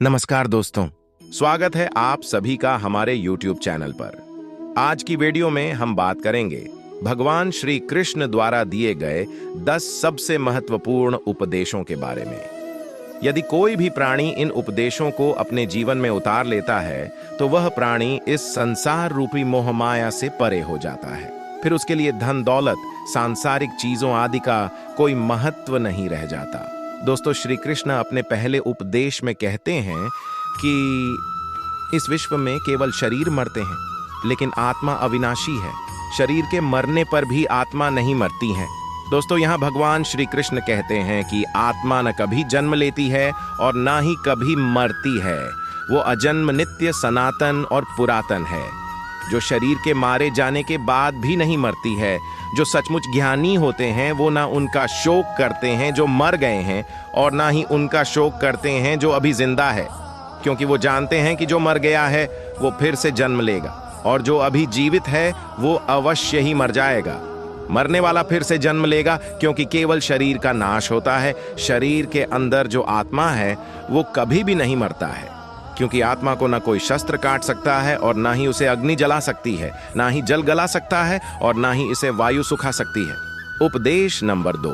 नमस्कार दोस्तों, स्वागत है आप सभी का हमारे YouTube चैनल पर। आज की वीडियो में हम बात करेंगे भगवान श्री कृष्ण द्वारा दिए गए 10 सबसे महत्वपूर्ण उपदेशों के बारे में। यदि कोई भी प्राणी इन उपदेशों को अपने जीवन में उतार लेता है तो वह प्राणी इस संसार रूपी मोहमाया से परे हो जाता है। फिर उसके लिए धन दौलत, सांसारिक चीजों आदि का कोई महत्व नहीं रह जाता। दोस्तों, श्री कृष्ण अपने पहले उपदेश में कहते हैं कि इस विश्व में केवल शरीर मरते हैं, लेकिन आत्मा अविनाशी है। शरीर के मरने पर भी आत्मा नहीं मरती है। दोस्तों, यहाँ भगवान श्री कृष्ण कहते हैं कि आत्मा न कभी जन्म लेती है और न ही कभी मरती है। वो अजन्म, नित्य, सनातन और पुरातन है, जो शरीर के मारे जाने के बाद भी नहीं मरती है। जो सचमुच ज्ञानी होते हैं वो ना उनका शोक करते हैं जो मर गए हैं, और ना ही उनका शोक करते हैं जो अभी जिंदा है, क्योंकि वो जानते हैं कि जो मर गया है वो फिर से जन्म लेगा, और जो अभी जीवित है वो अवश्य ही मर जाएगा। मरने वाला फिर से जन्म लेगा, क्योंकि केवल शरीर का नाश होता है। शरीर के अंदर जो आत्मा है वो कभी भी नहीं मरता है, क्योंकि आत्मा को ना कोई शस्त्र काट सकता है, और ना ही उसे अग्नि जला सकती है, ना ही जल गला सकता है, और ना ही इसे वायु सुखा सकती है। उपदेश नंबर 2,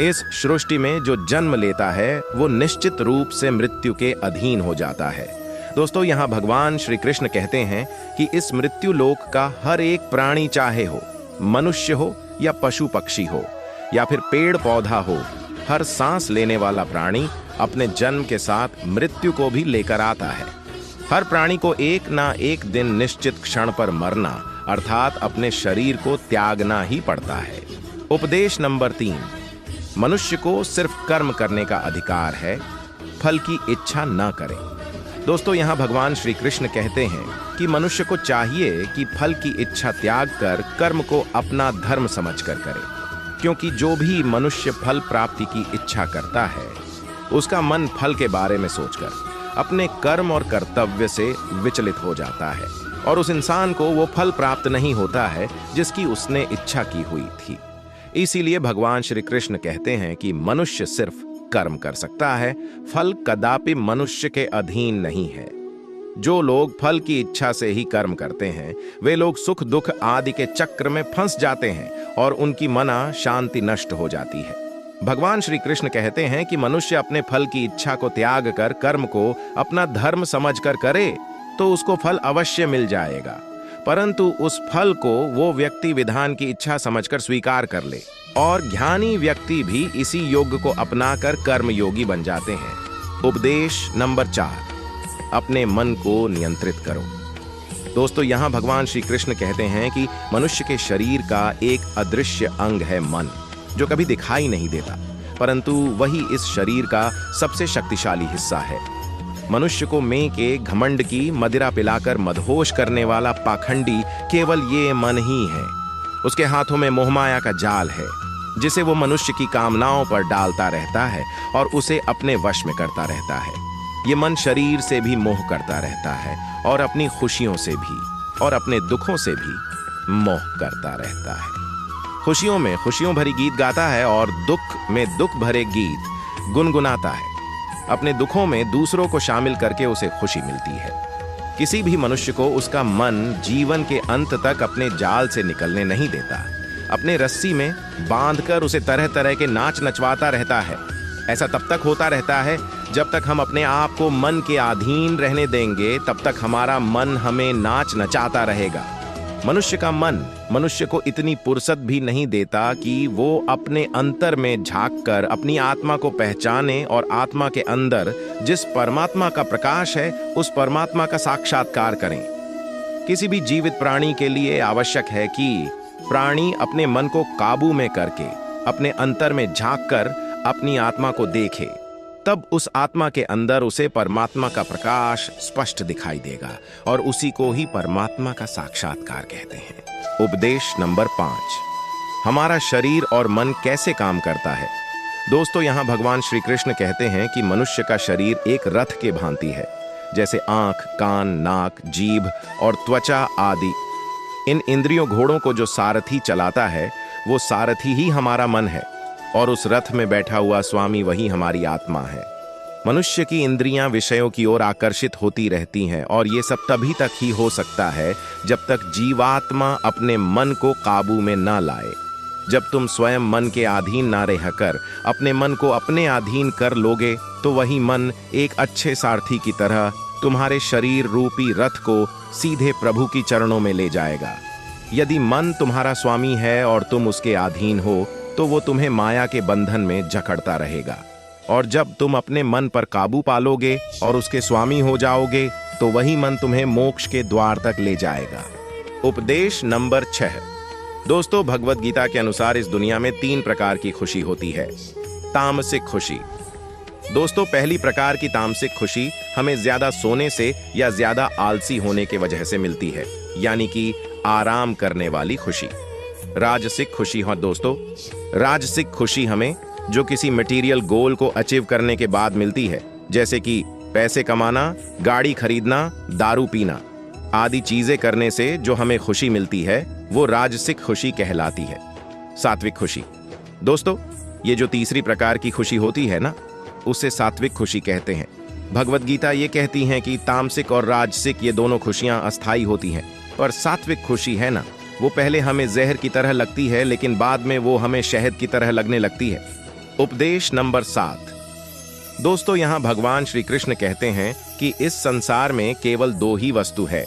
इस सृष्टि में जो जन्म लेता है वो निश्चित रूप से मृत्यु के अधीन हो जाता है। दोस्तों, यहाँ भगवान श्री कृष्ण कहते हैं कि इस मृत्यु लोक का हर एक प्राणी, चाहे हो मनुष्य हो या पशु पक्षी हो या फिर पेड़ पौधा हो, हर सांस लेने वाला प्राणी अपने जन्म के साथ मृत्यु को भी लेकर आता है। हर प्राणी को एक ना एक दिन निश्चित क्षण पर मरना, अर्थात अपने शरीर को त्यागना ही पड़ता है। उपदेश नंबर 3, मनुष्य को सिर्फ कर्म करने का अधिकार है, फल की इच्छा न करे। दोस्तों, यहाँ भगवान श्री कृष्ण कहते हैं कि मनुष्य को चाहिए कि फल की इच्छा त्याग कर कर्म को अपना धर्म समझकर करे, क्योंकि जो भी मनुष्य फल प्राप्ति की इच्छा करता है उसका मन फल के बारे में सोचकर अपने कर्म और कर्तव्य से विचलित हो जाता है, और उस इंसान को वो फल प्राप्त नहीं होता है जिसकी उसने इच्छा की हुई थी। इसीलिए भगवान श्री कृष्ण कहते हैं कि मनुष्य सिर्फ कर्म कर सकता है, फल कदापि मनुष्य के अधीन नहीं है। जो लोग फल की इच्छा से ही कर्म करते हैं वे लोग सुख दुख आदि के चक्र में फंस जाते हैं, और उनकी मना शांति नष्ट हो जाती है। भगवान श्री कृष्ण कहते हैं कि मनुष्य अपने फल की इच्छा को त्याग कर कर्म को अपना धर्म समझकर करे तो उसको फल अवश्य मिल जाएगा, परंतु उस फल को वो व्यक्ति विधान की इच्छा समझकर स्वीकार कर ले। और ज्ञानी व्यक्ति भी इसी योग को अपनाकर कर्म योगी बन जाते हैं। उपदेश नंबर 4, अपने मन को नियंत्रित करो। दोस्तों, यहाँ भगवान श्री कृष्ण कहते हैं कि मनुष्य के शरीर का एक अदृश्य अंग है मन, जो कभी दिखाई नहीं देता, परंतु वही इस शरीर का सबसे शक्तिशाली हिस्सा है। मनुष्य को में के घमंड की मदिरा पिलाकर मदहोश करने वाला पाखंडी केवल ये मन ही है। उसके हाथों में मोहमाया का जाल है, जिसे वो मनुष्य की कामनाओं पर डालता रहता है और उसे अपने वश में करता रहता है। ये मन शरीर से भी मोह करता रहता है, और अपनी खुशियों से भी और अपने दुखों से भी मोह करता रहता है। खुशियों में खुशियों भरी गीत गाता है और दुख में दुख भरे गीत गुनगुनाता है। अपने दुखों में दूसरों को शामिल करके उसे खुशी मिलती है। किसी भी मनुष्य को उसका मन जीवन के अंत तक अपने जाल से निकलने नहीं देता। अपने रस्सी में बांधकर उसे तरह तरह के नाच नचवाता रहता है। ऐसा तब तक होता रहता है जब तक हम अपने आप को मन के अधीन रहने देंगे, तब तक हमारा मन हमें नाच नचाता रहेगा। मनुष्य का मन मनुष्य को इतनी फुर्सत भी नहीं देता कि वो अपने अंतर में झांककर अपनी आत्मा को पहचाने और आत्मा के अंदर जिस परमात्मा का प्रकाश है उस परमात्मा का साक्षात्कार करें। किसी भी जीवित प्राणी के लिए आवश्यक है कि प्राणी अपने मन को काबू में करके अपने अंतर में झांककर अपनी आत्मा को देखे, तब उस आत्मा के अंदर उसे परमात्मा का प्रकाश स्पष्ट दिखाई देगा, और उसी को ही परमात्मा का साक्षात्कार कहते हैं। उपदेश नंबर 5, हमारा शरीर और मन कैसे काम करता है। दोस्तों, यहाँ भगवान श्री कृष्ण कहते हैं कि मनुष्य का शरीर एक रथ के भांति है, जैसे आंख, कान, नाक, जीभ और त्वचा आदि। इन इंद्रियों घोड़ों को जो सारथी चलाता है वो सारथी ही हमारा मन है, और उस रथ में बैठा हुआ स्वामी वही हमारी आत्मा है। मनुष्य की इंद्रियां विषयों की ओर आकर्षित होती रहती हैं और ये सब तभी तक ही हो सकता है जब तक जीवात्मा अपने मन को काबू में ना लाए। जब तुम स्वयं मन के अधीन ना रहकर अपने मन को अपने अधीन कर लोगे तो वही मन एक अच्छे सारथी की तरह तुम्हारे शरीर रूपी रथ को सीधे प्रभु की चरणों में ले जाएगा। यदि मन तुम्हारा स्वामी है और तुम उसके अधीन हो तो वो तुम्हें माया के बंधन में जकड़ता रहेगा, और जब तुम अपने मन पर काबू पालोगे और उसके स्वामी हो जाओगे तो वही मन तुम्हें मोक्ष के द्वार तक ले जाएगा। उपदेश नंबर 6। दोस्तों, भगवत गीता के अनुसार इस दुनिया में 3 प्रकार की खुशी होती है। तामसिक खुशी। दोस्तों, पहली प्रकार की तामसिक खुशी हमें ज्यादा सोने से या ज्यादा आलसी होने के वजह से मिलती है, यानी कि आराम करने वाली खुशी। राजसिक खुशी। हाँ दोस्तों, राजसिक खुशी हमें जो किसी मटेरियल गोल को अचीव करने के बाद मिलती है, जैसे कि पैसे कमाना, गाड़ी खरीदना, दारू पीना आदि चीजें करने से जो हमें खुशी मिलती है वो राजसिक खुशी कहलाती है। सात्विक खुशी। दोस्तों, ये जो तीसरी प्रकार की खुशी होती है ना, उसे सात्विक खुशी कहते हैं। भगवत गीता ये कहती है कि तामसिक और राजसिक ये दोनों खुशियां अस्थायी होती हैं, पर सात्विक खुशी है ना, वो पहले हमें जहर की तरह लगती है लेकिन बाद में वो हमें शहद की तरह लगने लगती है। उपदेश नंबर 7। दोस्तों, यहाँ भगवान श्री कृष्ण कहते हैं कि इस संसार में केवल 2 ही वस्तु है,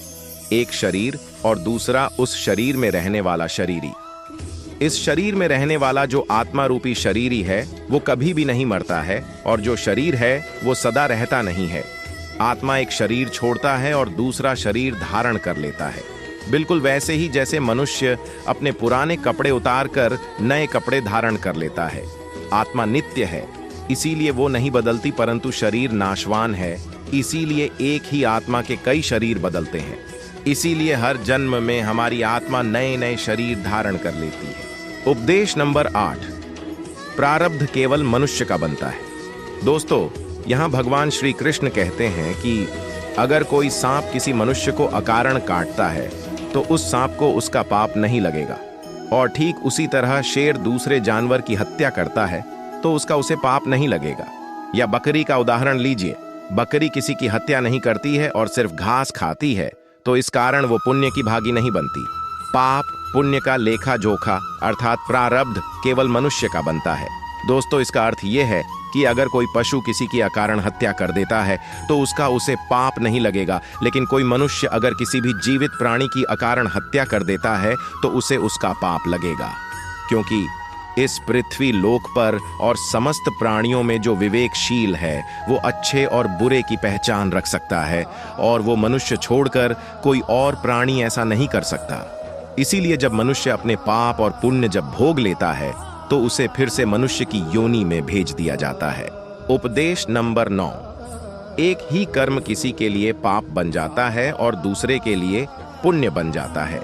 एक शरीर और दूसरा उस शरीर में रहने वाला शरीरी। इस शरीर में रहने वाला जो आत्मा रूपी शरीरी है वो कभी भी नहीं मरता है, और जो शरीर है वो सदा रहता नहीं है। आत्मा एक शरीर छोड़ता है और दूसरा शरीर धारण कर लेता है, बिल्कुल वैसे ही जैसे मनुष्य अपने पुराने कपड़े उतारकर नए कपड़े धारण कर लेता है। आत्मा नित्य है, इसीलिए वो नहीं बदलती, परंतु शरीर नाशवान है, इसीलिए एक ही आत्मा के कई शरीर बदलते हैं। इसीलिए हर जन्म में हमारी आत्मा नए नए शरीर धारण कर लेती है। उपदेश नंबर 8। प्रारब्ध केवल मनुष्य का बनता है। दोस्तों, यहाँ भगवान श्री कृष्ण कहते हैं कि अगर कोई सांप किसी मनुष्य को अकारण काटता है तो उस सांप को उसका पाप नहीं लगेगा, और ठीक उसी तरह शेर दूसरे जानवर की हत्या करता है तो उसका उसे पाप नहीं लगेगा। या बकरी का उदाहरण लीजिए, बकरी किसी की हत्या नहीं करती है और सिर्फ घास खाती है, तो इस कारण वो पुण्य की भागी नहीं बनती। पाप पुण्य का लेखा जोखा अर्थात प्रारब्ध केवल मनुष्य का बनता है। दोस्तों, इसका अर्थ यह है कि अगर कोई पशु किसी की अकारण हत्या कर देता है तो उसका उसे पाप नहीं लगेगा, लेकिन कोई मनुष्य अगर किसी भी जीवित प्राणी की अकारण हत्या कर देता है तो उसे उसका पाप लगेगा, क्योंकि इस पृथ्वी लोक पर और समस्त प्राणियों में जो विवेकशील है वो अच्छे और बुरे की पहचान रख सकता है, और वो मनुष्य छोड़कर कोई और प्राणी ऐसा नहीं कर सकता। इसीलिए जब मनुष्य अपने पाप और पुण्य जब भोग लेता है तो उसे फिर से मनुष्य की योनि में भेज दिया जाता है। उपदेश नंबर 9। एक ही कर्म किसी के लिए पाप बन जाता है और दूसरे के लिए पुण्य बन जाता है।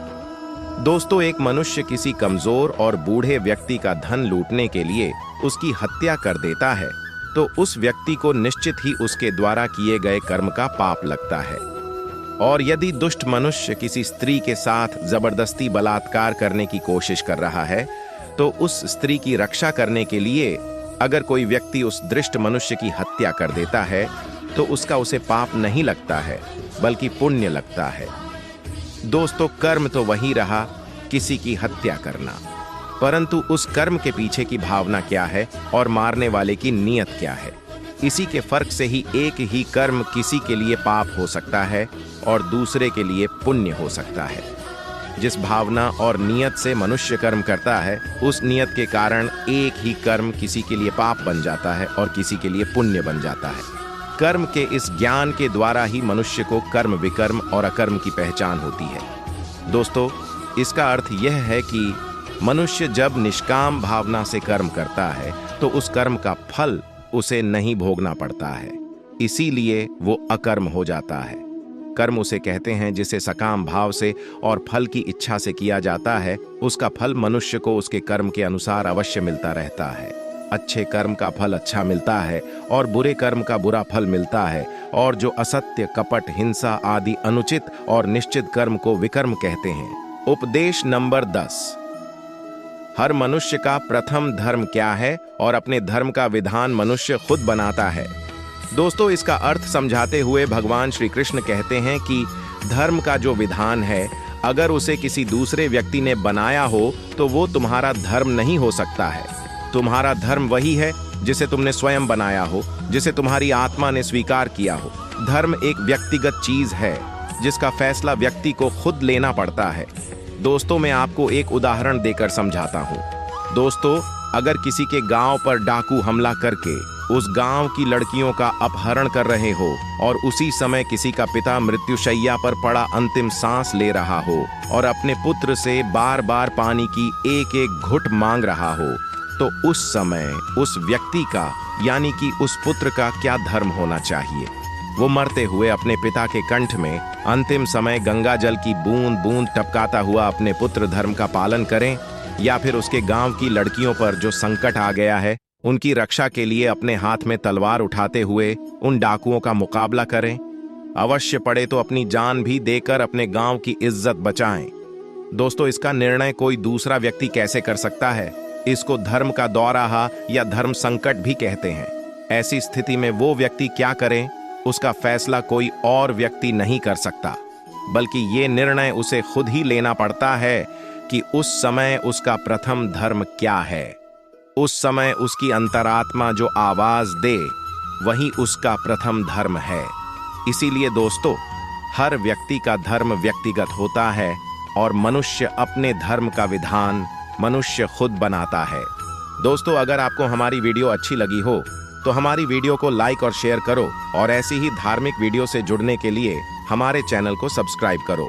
दोस्तों, एक मनुष्य किसी कमजोर और बूढ़े व्यक्ति का धन लूटने के लिए उसकी हत्या कर देता है तो उस व्यक्ति को निश्चित ही उसके द्वारा किए गए कर्म का पाप लगता है। और यदि दुष्ट मनुष्य किसी स्त्री के साथ जबरदस्ती बलात्कार करने की कोशिश कर रहा है तो उस स्त्री की रक्षा करने के लिए अगर कोई व्यक्ति उस दृष्ट मनुष्य की हत्या कर देता है तो उसका उसे पाप नहीं लगता है बल्कि पुण्य लगता है। दोस्तों, कर्म तो वही रहा, किसी की हत्या करना, परंतु उस कर्म के पीछे की भावना क्या है और मारने वाले की नीयत क्या है, इसी के फर्क से ही एक ही कर्म किसी के लिए पाप हो सकता है और दूसरे के लिए पुण्य हो सकता है। जिस भावना और नियत से मनुष्य कर्म करता है उस नियत के कारण एक ही कर्म किसी के लिए पाप बन जाता है और किसी के लिए पुण्य बन जाता है। कर्म के इस ज्ञान के द्वारा ही मनुष्य को कर्म विकर्म और अकर्म की पहचान होती है। दोस्तों, इसका अर्थ यह है कि मनुष्य जब निष्काम भावना से कर्म करता है तो उस कर्म का फल उसे नहीं भोगना पड़ता है, इसीलिए वो अकर्म हो जाता है। कर्म उसे कहते हैं जिसे सकाम भाव से और फल की इच्छा से किया जाता है, उसका फल मनुष्य को उसके कर्म के अनुसार अवश्य मिलता रहता है। अच्छे कर्म का फल अच्छा मिलता है और बुरे कर्म का बुरा फल मिलता है, और जो असत्य, कपट, हिंसा आदि अनुचित और निश्चित कर्म को विकर्म कहते हैं। उपदेश नंबर 10। हर मनुष्य का प्रथम धर्म क्या है और अपने धर्म का विधान मनुष्य खुद बनाता है। दोस्तों, इसका अर्थ समझाते हुए भगवान श्री कृष्ण कहते हैं कि धर्म का जो विधान है, अगर उसे किसी दूसरे व्यक्ति ने बनाया हो तो वो तुम्हारा धर्म नहीं हो सकता है। तुम्हारा धर्म वही है जिसे तुमने स्वयं बनाया हो, जिसे तुम्हारी आत्मा ने स्वीकार किया हो। धर्म एक व्यक्तिगत चीज है जिसका फैसला व्यक्ति को खुद लेना पड़ता है। दोस्तों, मैं आपको एक उदाहरण देकर समझाता हूँ। दोस्तों, अगर किसी के गांव पर डाकू हमला करके उस गांव की लड़कियों का अपहरण कर रहे हो और उसी समय किसी का पिता मृत्युशैया पर पड़ा अंतिम सांस ले रहा हो और अपने पुत्र से बार बार पानी की एक एक घुट मांग रहा हो, तो उस समय उस व्यक्ति का यानी कि उस पुत्र का क्या धर्म होना चाहिए? वो मरते हुए अपने पिता के कंठ में अंतिम समय गंगा जल की बूंद बूंद टपकाता हुआ अपने पुत्र धर्म का पालन करें, या फिर उसके गांव की लड़कियों पर जो संकट आ गया है उनकी रक्षा के लिए अपने हाथ में तलवार उठाते हुए उन डाकुओं का मुकाबला करें? अवश्य पड़े तो अपनी जान भी देकर अपने गांव की इज्जत बचाएं। दोस्तों, इसका निर्णय कोई दूसरा व्यक्ति कैसे कर सकता है? इसको धर्म का दौराहा या धर्म संकट भी कहते हैं। ऐसी स्थिति में वो व्यक्ति क्या करे, उसका फैसला कोई और व्यक्ति नहीं कर सकता, बल्कि ये निर्णय उसे खुद ही लेना पड़ता है कि उस समय उसका प्रथम धर्म क्या है। उस समय उसकी अंतरात्मा जो आवाज दे वही उसका प्रथम धर्म है। इसीलिए दोस्तों, हर व्यक्ति का धर्म व्यक्तिगत होता है और मनुष्य अपने धर्म का विधान मनुष्य खुद बनाता है। दोस्तों, अगर आपको हमारी वीडियो अच्छी लगी हो तो हमारी वीडियो को लाइक और शेयर करो और ऐसी ही धार्मिक वीडियो से जुड़ने के लिए हमारे चैनल को सब्सक्राइब करो।